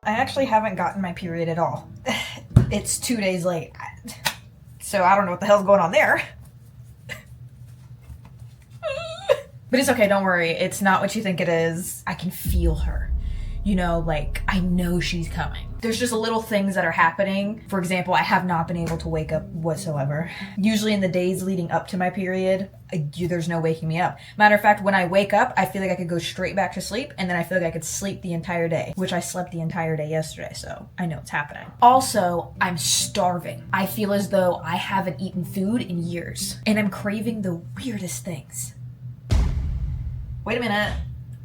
I actually haven't gotten my period at all. It's 2 days late. So I don't know what the hell's going on there. But it's okay, don't worry. It's not what you think it is. I can feel her. You know, like, I know she's coming. There's just little things that are happening. For example, I have not been able to wake up whatsoever. Usually in the days leading up to my period, there's no waking me up. Matter of fact, when I wake up, I feel like I could go straight back to sleep, and then I feel like I could sleep the entire day, which I slept the entire day yesterday, so I know it's happening. Also, I'm starving. I feel as though I haven't eaten food in years, and I'm craving the weirdest things. Wait a minute.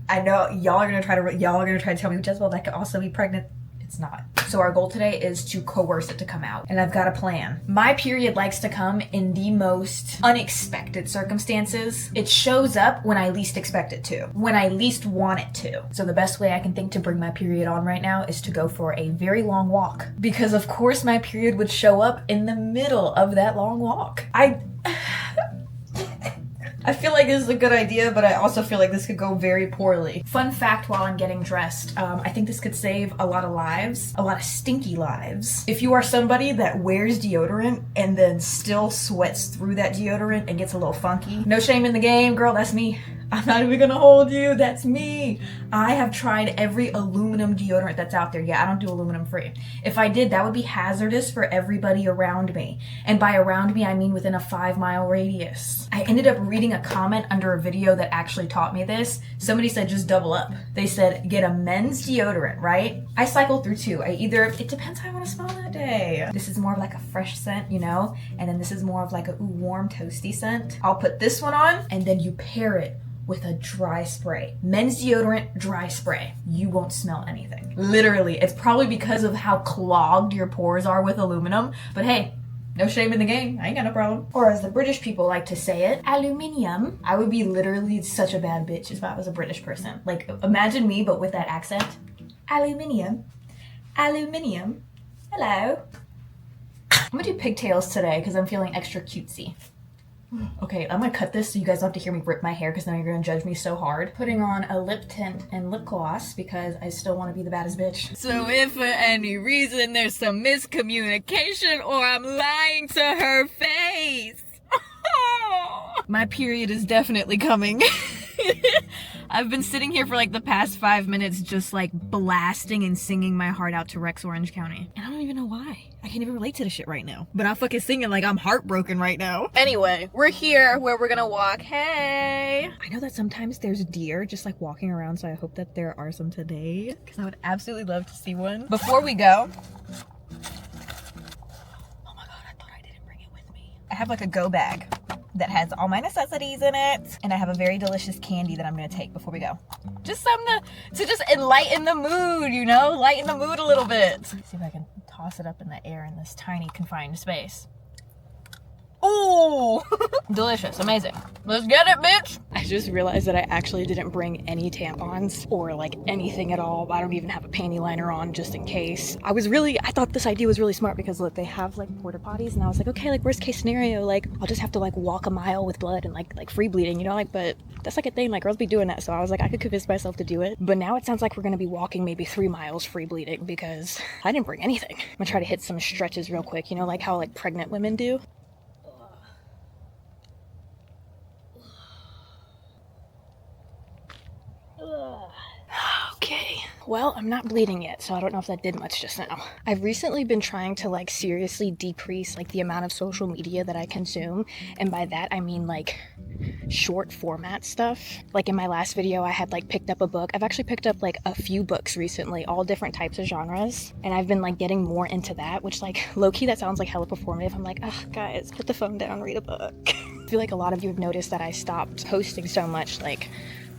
I know y'all are gonna try to tell me, Jezebel, that could also be pregnant. It's not. So our goal today is to coerce it to come out, and I've got a plan. My period likes to come in the most unexpected circumstances. It shows up when I least expect it to, when I least want it to. So the best way I can think to bring my period on right now is to go for a very long walk, because of course my period would show up in the middle of that long walk. I feel like this is a good idea, but I also feel like this could go very poorly. Fun fact while I'm getting dressed, I think this could save a lot of lives, a lot of stinky lives. If you are somebody that wears deodorant and then still sweats through that deodorant and gets a little funky, no shame in the game, girl, that's me. I'm not even gonna hold you, that's me. I have tried every aluminum deodorant that's out there. Yeah, I don't do aluminum free. If I did, that would be hazardous for everybody around me. And by around me, I mean within a 5-mile radius. I ended up reading a comment under a video that actually taught me this. Somebody said just double up. They said get a men's deodorant, right? I cycle through two. It depends how I want to smell that day. This is more of like a fresh scent, you know? And then this is more of like a warm, toasty scent. I'll put this one on, and then you pair it with a dry spray. Men's deodorant, dry spray. You won't smell anything. Literally. It's probably because of how clogged your pores are with aluminum, but hey, no shame in the game. I ain't got no problem. Or as the British people like to say it, aluminium. I would be literally such a bad bitch if I was a British person. Like, imagine me, but with that accent. Aluminium. Aluminium. Hello. I'm gonna do pigtails today because I'm feeling extra cutesy. Okay, I'm gonna cut this so you guys don't have to hear me rip my hair because now you're gonna judge me so hard. Putting on a lip tint and lip gloss because I still want to be the baddest bitch. So if for any reason there's some miscommunication or I'm lying to her face, my period is definitely coming. I've been sitting here for like the past 5 minutes just like blasting and singing my heart out to Rex Orange County. And I don't even know why. I can't even relate to this shit right now. But I'm fucking singing like I'm heartbroken right now. Anyway, we're here where we're gonna walk. Hey! I know that sometimes there's deer just like walking around, so I hope that there are some today, because I would absolutely love to see one. Before we go, oh my god, I thought I didn't bring it with me. I have like a go bag that has all my necessities in it, and I have a very delicious candy that I'm gonna take before we go. Just something to just enlighten the mood, you know? Lighten the mood a little bit. Let's see if I can toss it up in the air in this tiny confined space. Ooh! Delicious, amazing. Let's get it, bitch! I just realized that I actually didn't bring any tampons or like anything at all. I don't even have a panty liner on just in case. I thought this idea was really smart because look, they have like porta potties, and I was like, okay, like worst case scenario, like I'll just have to like walk a mile with blood and like free bleeding, you know, like, but that's like a thing, like girls be doing that. So I was like, I could convince myself to do it. But now it sounds like we're gonna be walking maybe 3 miles free bleeding because I didn't bring anything. I'm gonna try to hit some stretches real quick, you know, like how like pregnant women do. Okay, well, I'm not bleeding yet, so I don't know if that did much just now. I've recently been trying to like seriously decrease like the amount of social media that I consume, and by that I mean like short format stuff. Like in my last video I had like picked up a book. I've actually picked up like a few books recently, all different types of genres, and I've been like getting more into that, which like low-key that sounds like hella performative. I'm like, oh guys, put the phone down, read a book. I feel like a lot of you have noticed that I stopped posting so much like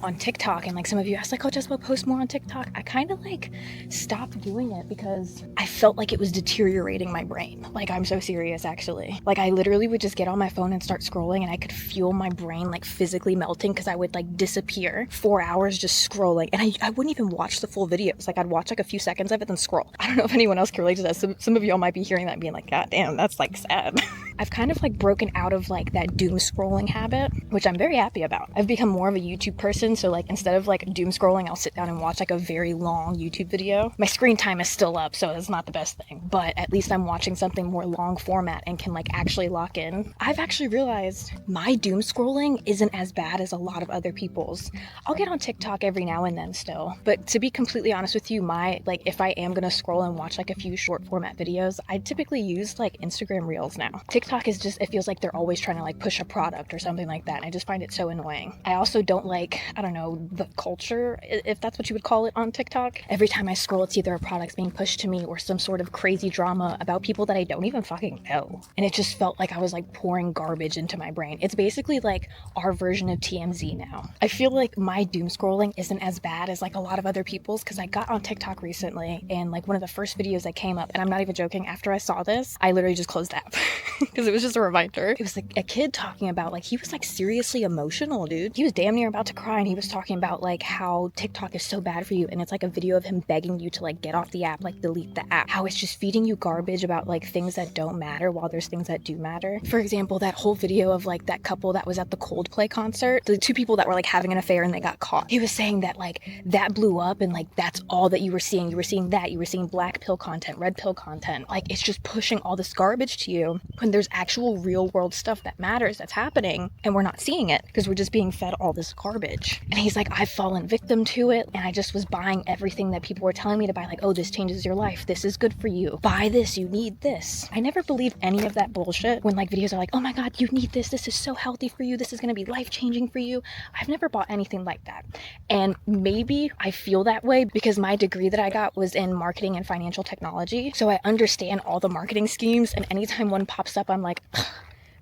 on TikTok, and like some of you asked like, oh, Jezebel, post more on TikTok. I kind of like stopped doing it because I felt like it was deteriorating my brain. Like, I'm so serious, actually. Like, I literally would just get on my phone and start scrolling, and I could feel my brain like physically melting because I would like disappear 4 hours just scrolling, and I wouldn't even watch the full videos. Like, I'd watch like a few seconds of it then scroll. I don't know if anyone else can relate to that. Some of y'all might be hearing that and being like, god damn, that's like sad. I've kind of like broken out of like that doom scrolling habit, which I'm very happy about. I've become more of a YouTube person, so like instead of like doom scrolling, I'll sit down and watch like a very long YouTube video. My screen time is still up, so it's not the best thing, but at least I'm watching something more long format and can like actually lock in. I've actually realized my doom scrolling isn't as bad as a lot of other people's. I'll get on TikTok every now and then still, but to be completely honest with you, my like if I am gonna scroll and watch like a few short format videos, I typically use like Instagram Reels now. TikTok is just, it feels like they're always trying to like push a product or something like that, and I just find it so annoying. I also don't like, I don't know, the culture, if that's what you would call it, on TikTok. Every time I scroll, it's either a product's being pushed to me or some sort of crazy drama about people that I don't even fucking know. And it just felt like I was like pouring garbage into my brain. It's basically like our version of TMZ now. I feel like my doom scrolling isn't as bad as like a lot of other people's, because I got on TikTok recently and like one of the first videos that came up, and I'm not even joking, after I saw this, I literally just closed the app because it was just a reminder. It was like a kid talking about like, he was like seriously emotional, dude. He was damn near about to cry, and he was talking about like how TikTok is so bad for you, and it's like a video of him begging you to like get off the app, like delete the app, how it's just feeding you garbage about like things that don't matter while there's things that do matter. For example, that whole video of like that couple that was at the Coldplay concert, the two people that were like having an affair and they got caught. He was saying that like that blew up, and like that's all that you were seeing. You were seeing that, you were seeing black pill content, red pill content. Like it's just pushing all this garbage to you when there's actual real world stuff that matters that's happening, and we're not seeing it because we're just being fed all this garbage. And he's like, I've fallen victim to it, and I just was buying everything that people were telling me to buy, like, oh, this changes your life, this is good for you, buy this, you need this. I never believed any of that bullshit when like videos are like, oh my god, you need this is so healthy for you, this is gonna be life-changing for you. I've never bought anything like that. And maybe I feel that way because my degree that I got was in marketing and financial technology, so I understand all the marketing schemes, and anytime one pops up, I'm like,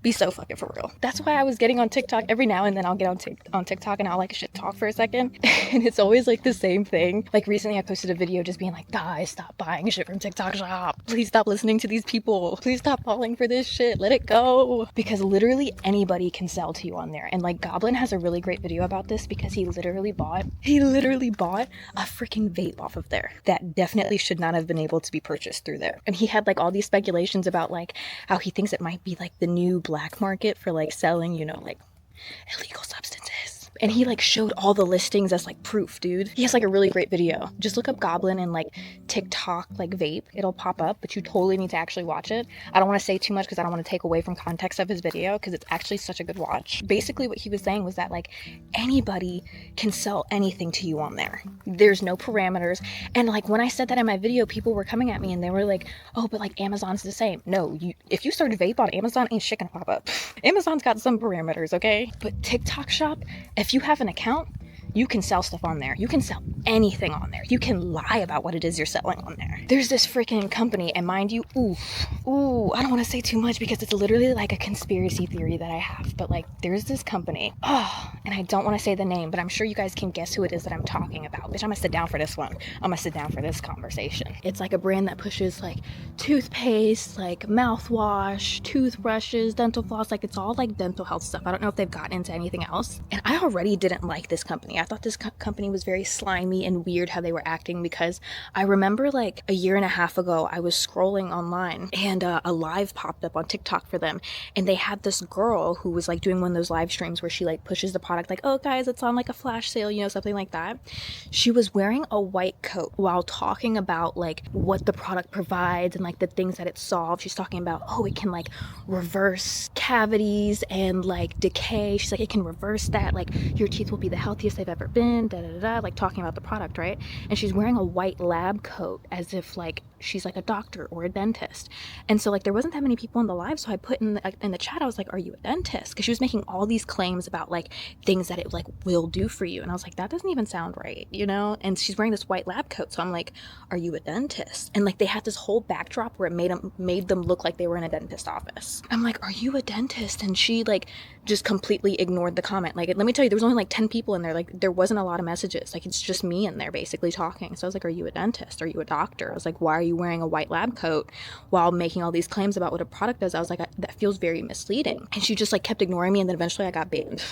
be so fucking for real. That's why I was getting on TikTok. Every now and then I'll get on TikTok and I'll like shit talk for a second, and it's always like the same thing. Like recently I posted a video just being like, guys, stop buying shit from TikTok shop, please stop listening to these people, please stop falling for this shit, let it go. Because literally anybody can sell to you on there. And like Goblin has a really great video about this, because he literally bought a freaking vape off of there that definitely should not have been able to be purchased through there. And he had like all these speculations about like how he thinks it might be like the new black market for like selling, you know, like illegal substances. And he like showed all the listings as like proof, dude. He has like a really great video. Just look up Goblin and like TikTok like vape, it'll pop up, but you totally need to actually watch it. I don't want to say too much because I don't want to take away from context of his video, because it's actually such a good watch. Basically what he was saying was that like anybody can sell anything to you on there. There's no parameters. And like when I said that in my video, people were coming at me and they were like, oh, but like Amazon's the same. No, if you start a vape on Amazon, ain't shit gonna pop up. Amazon's got some parameters, okay? But TikTok shop, if you have an account, you can sell stuff on there. You can sell anything on there. You can lie about what it is you're selling on there. There's this freaking company, and mind you, I don't want to say too much because it's literally like a conspiracy theory that I have, but like there's this company, and I don't want to say the name, but I'm sure you guys can guess who it is that I'm talking about. Bitch, I'm gonna sit down for this one. I'm gonna sit down for this conversation. It's like a brand that pushes like toothpaste, like mouthwash, toothbrushes, dental floss, like it's all like dental health stuff. I don't know if they've gotten into anything else. And I already didn't like this company. I thought this company was very slimy and weird how they were acting, because I remember like a year and a half ago, I was scrolling online and a live popped up on TikTok for them. And they had this girl who was like doing one of those live streams where she like pushes the product like, oh guys, it's on like a flash sale, you know, something like that. She was wearing a white coat while talking about like what the product provides and like the things that it solves. She's talking about, oh, it can like reverse cavities and like decay. She's like, it can reverse that, like your teeth will be the healthiest they've ever been, like talking about the product, right? And she's wearing a white lab coat as if like she's like a doctor or a dentist. And so like there wasn't that many people in the live, so I put in the chat, I was like, are you a dentist? Because she was making all these claims about like things that it like will do for you, and I was like, that doesn't even sound right, you know? And she's wearing this white lab coat, so I'm like, are you a dentist? And like they had this whole backdrop where it made them look like they were in a dentist office. I'm like, are you a dentist? And she like just completely ignored the comment. Like, let me tell you, there was only like 10 people in there. Like there wasn't a lot of messages. Like it's just me in there basically talking. So I was like, are you a dentist? Are you a doctor? I was like, why are you wearing a white lab coat while making all these claims about what a product does? I was like, that feels very misleading. And she just like kept ignoring me, and then eventually I got banned.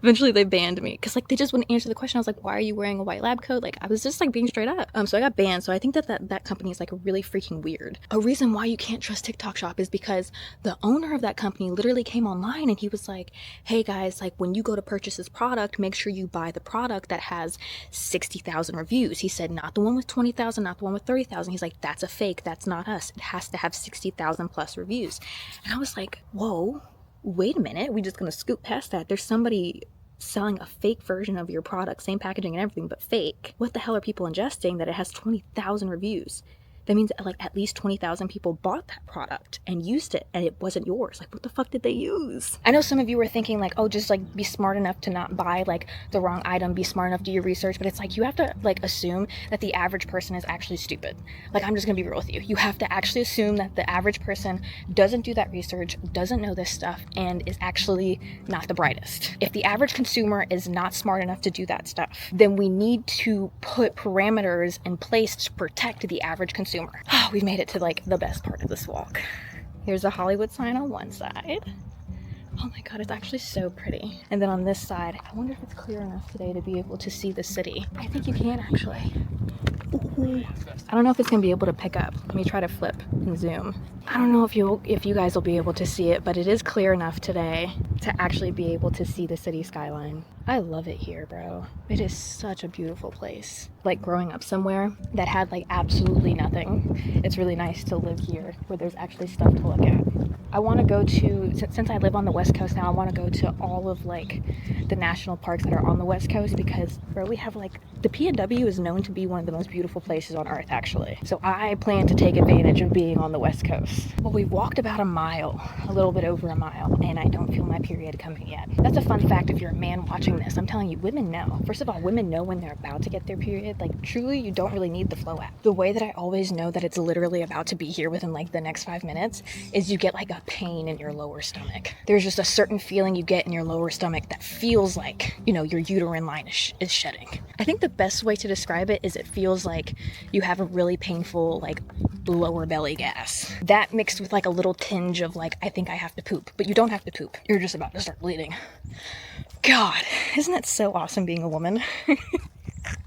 Eventually they banned me because like they just wouldn't answer the question. I was like, why are you wearing a white lab coat? Like I was just like being straight up. So I got banned. So I think that company is like really freaking weird. A reason why you can't trust TikTok Shop is because the owner of that company literally came online and he was like, hey guys, like when you go to purchase this product, make sure you buy the product that has 60,000 reviews. He said, not the one with 20,000, not the one with 30,000. He's like, that's a fake. That's not us. It has to have 60,000 plus reviews. And I was like, whoa, wait a minute. We're just going to scoot past that. There's somebody selling a fake version of your product, same packaging and everything, but fake. What the hell are people ingesting that it has 20,000 reviews? That means like at least 20,000 people bought that product and used it and it wasn't yours. Like what the fuck did they use? I know some of you were thinking like, oh, just like be smart enough to not buy like the wrong item, be smart enough to do your research, but it's like you have to like assume that the average person is actually stupid. Like I'm just gonna be real with you. You have to actually assume that the average person doesn't do that research, doesn't know this stuff, and is actually not the brightest. If the average consumer is not smart enough to do that stuff, then we need to put parameters in place to protect the average consumer. We've made it to like the best part of this walk. Here's a Hollywood sign on one side. Oh my god, it's actually so pretty. And then on this side, I wonder if it's clear enough today to be able to see the city. I think you can actually. I don't know if it's gonna be able to pick up. Let me try to flip and zoom. I don't know if you guys will be able to see it, but it is clear enough today to actually be able to see the city skyline. I love it here, bro. It is such a beautiful place. Like growing up somewhere that had like absolutely nothing, it's really nice to live here where there's actually stuff to look at. I want to go to, since I live on the West Coast now, I want to go to all of like the national parks that are on the West Coast because, bro, we have like, the PNW is known to be one of the most beautiful places on earth, actually. So I plan to take advantage of being on the West Coast. Well, we've walked about a mile, a little bit over a mile, and I don't feel my period coming yet. That's a fun fact if you're a man watching this. I'm telling you, women know. First of all, women know when they're about to get their period. Like, truly, you don't really need the Flow app. The way that I always know that it's literally about to be here within like the next 5 minutes is you get like a pain in your lower stomach. There's just a certain feeling you get in your lower stomach that feels like, you know, your uterine line is shedding. I think the best way to describe it is it feels like you have a really painful like lower belly gas. That mixed with like a little tinge of like, I think I have to poop, but you don't have to poop. You're just about to start bleeding. God, isn't that so awesome being a woman?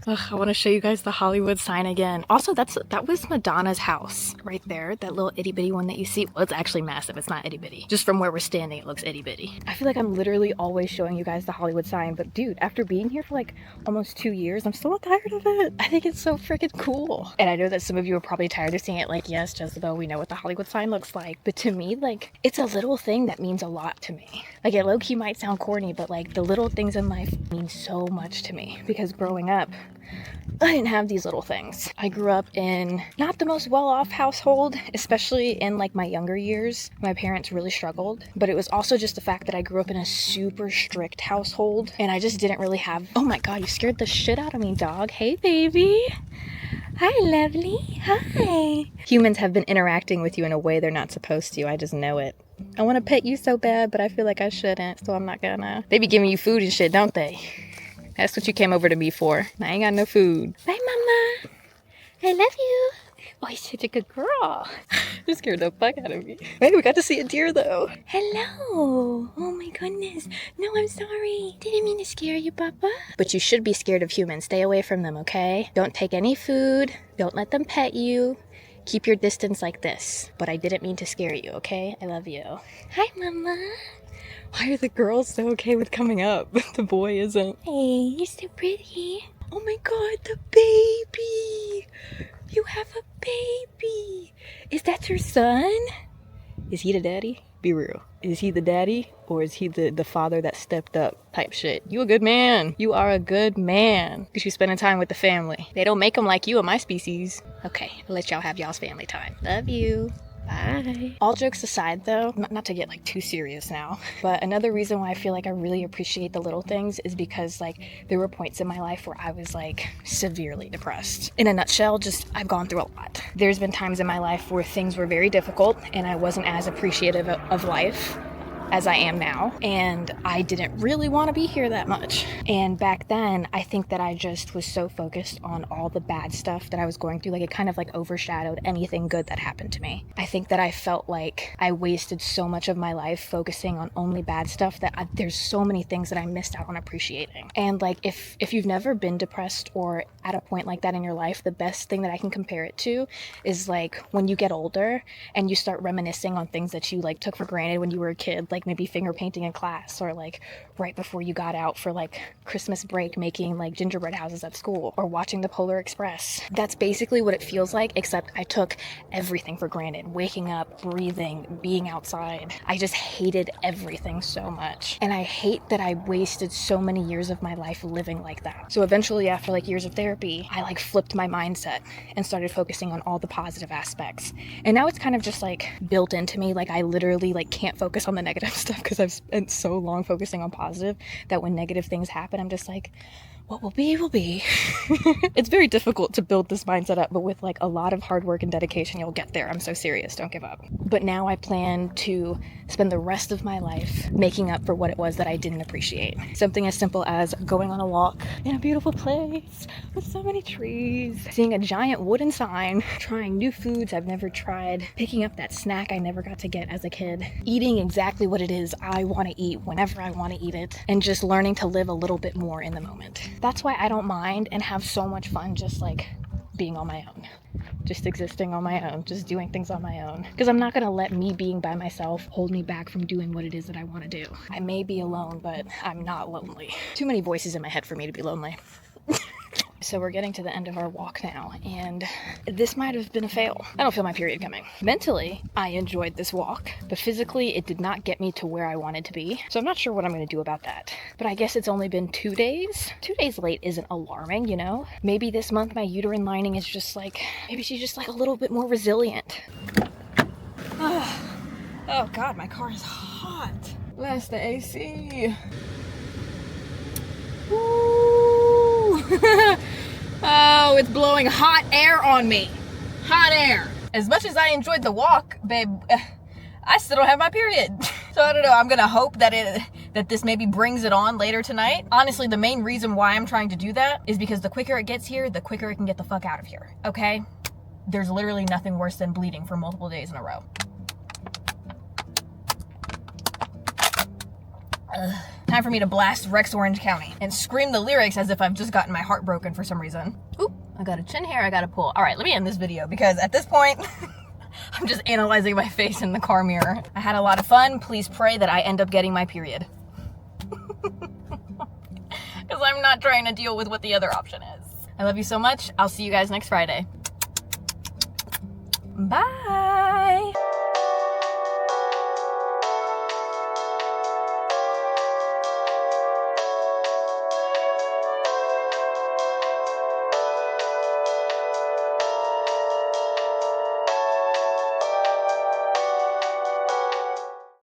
Ugh, I want to show you guys the Hollywood sign again. Also, that was Madonna's house right there. That little itty bitty one that you see. Well, it's actually massive. It's not itty bitty. Just from where we're standing, it looks itty bitty. I feel like I'm literally always showing you guys the Hollywood sign. But dude, after being here for like almost 2 years, I'm still not tired of it. I think it's so freaking cool. And I know that some of you are probably tired of seeing it. Like, yes, Jezebel, we know what the Hollywood sign looks like. But to me, like, it's a little thing that means a lot to me. Like, it low-key might sound corny, but like the little things in life mean so much to me. Because growing up, I didn't have these little things. I grew up in not the most well-off household, especially in like my younger years. My parents really struggled, but it was also just the fact that I grew up in a super strict household and I just didn't really have, oh my god, you scared the shit out of me, dog. Hey, baby. Hi, lovely. Hi. Humans have been interacting with you in a way they're not supposed to. I just know it. I want to pet you so bad, but I feel like I shouldn't, so I'm not gonna. They be giving you food and shit, don't they? That's what you came over to me for. I ain't got no food. Bye, mama. I love you. Oh, you're such a good girl. You scared the fuck out of me. Hey, we got to see a deer, though. Hello. Oh, my goodness. No, I'm sorry. Didn't mean to scare you, Papa. But you should be scared of humans. Stay away from them, okay? Don't take any food. Don't let them pet you. Keep your distance like this. But I didn't mean to scare you, okay? I love you. Hi, Mama. Why are the girls so okay with coming up, but the boy isn't? Hey, you're so pretty. Oh my god, the baby! You have a baby! Is that your son? Is he the daddy? Be real. Is he the daddy? Or is he the father that stepped up type shit? You a good man. You are a good man. Because you're spending time with the family. They don't make them like you in my species. Okay, I'll let y'all have y'all's family time. Love you. Bye. All jokes aside though, not to get like too serious now, but another reason why I feel like I really appreciate the little things is because like there were points in my life where I was like severely depressed. In a nutshell, just I've gone through a lot. There's been times in my life where things were very difficult and I wasn't as appreciative of life. as I am now, and I didn't really want to be here that much. And back then, I think that I just was so focused on all the bad stuff that I was going through, like it kind of like overshadowed anything good that happened to me. I think that I felt like I wasted so much of my life focusing on only bad stuff that there's so many things that I missed out on appreciating. And like if you've never been depressed or at a point like that in your life, the best thing that I can compare it to is like when you get older and you start reminiscing on things that you like took for granted when you were a kid, like maybe finger painting in class, or like right before you got out for like Christmas break making like gingerbread houses at school, or watching the Polar Express. That's basically what it feels like, except I took everything for granted. Waking up, breathing, being outside. I just hated everything so much. And I hate that I wasted so many years of my life living like that. So eventually, after like years of therapy, I like flipped my mindset and started focusing on all the positive aspects. And now it's kind of just like built into me. Like I literally like can't focus on the negative stuff because I've spent so long focusing on positive that when negative things happen, I'm just like, what will be, will be. It's very difficult to build this mindset up, but with like a lot of hard work and dedication, you'll get there. I'm so serious, don't give up. But now I plan to spend the rest of my life making up for what it was that I didn't appreciate. Something as simple as going on a walk in a beautiful place with so many trees, seeing a giant wooden sign, trying new foods I've never tried, picking up that snack I never got to get as a kid, eating exactly what it is I want to eat whenever I want to eat it, and just learning to live a little bit more in the moment. That's why I don't mind and have so much fun just like being on my own, just existing on my own, just doing things on my own, because I'm not going to let me being by myself hold me back from doing what it is that I want to do. I may be alone, but I'm not lonely. Too many voices in my head for me to be lonely. So we're getting to the end of our walk now, and this might have been a fail. I don't feel my period coming. Mentally, I enjoyed this walk, but physically it did not get me to where I wanted to be. So I'm not sure what I'm going to do about that. But I guess it's only been 2 days. 2 days late isn't alarming, you know? Maybe this month my uterine lining is just like, maybe she's just like a little bit more resilient. Oh God, my car is hot. Where's the AC? Woo! Oh, it's blowing hot air on me. Hot air. As much as I enjoyed the walk, babe, I still don't have my period. So I don't know, I'm gonna hope that this maybe brings it on later tonight. Honestly, the main reason why I'm trying to do that is because the quicker it gets here, the quicker it can get the fuck out of here, okay? There's literally nothing worse than bleeding for multiple days in a row. Time for me to blast Rex Orange County and scream the lyrics as if I've just gotten my heart broken for some reason. Oop, I got a chin hair I gotta pull. All right, let me end this video because at this point, I'm just analyzing my face in the car mirror. I had a lot of fun. Please pray that I end up getting my period. Because I'm not trying to deal with what the other option is. I love you so much. I'll see you guys next Friday. Bye.